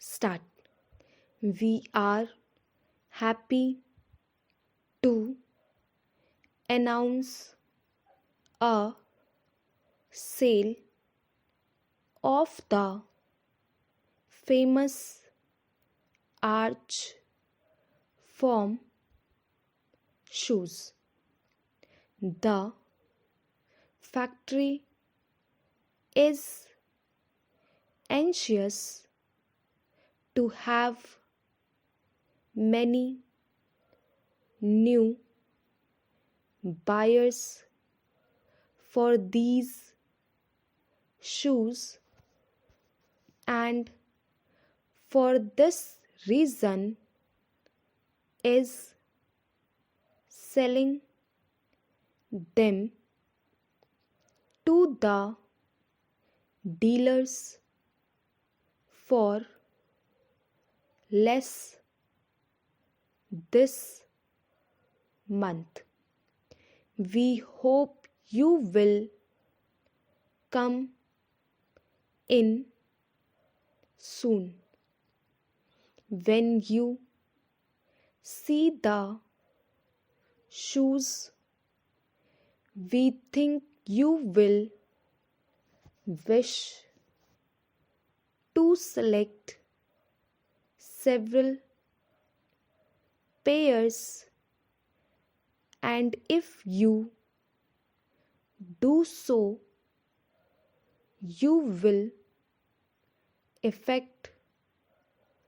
start. We are happy to announce a sale of the famous arch form shoes. The factory is anxious to have many new buyers for these shoes, and for this reason is selling them to the dealers for less this month. We hope you will come in soon. When you see the shoes, we think you will wish to select several pairs, and if you do so, you will effect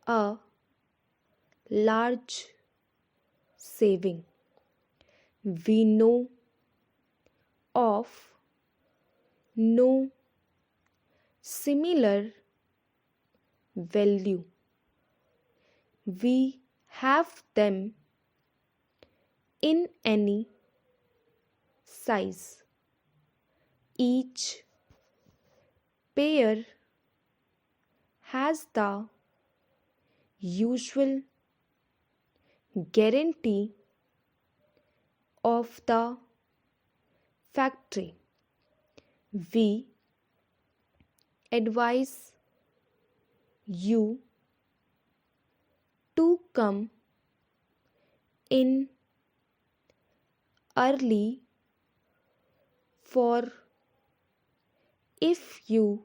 a large saving. We know of no similar value. We have them in any size. Each pair has the usual guarantee of the factory. We advise you to come in early, for if you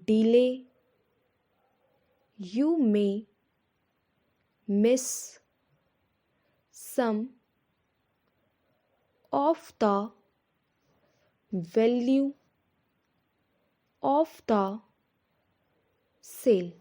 delay, you may miss some of the value of the sale.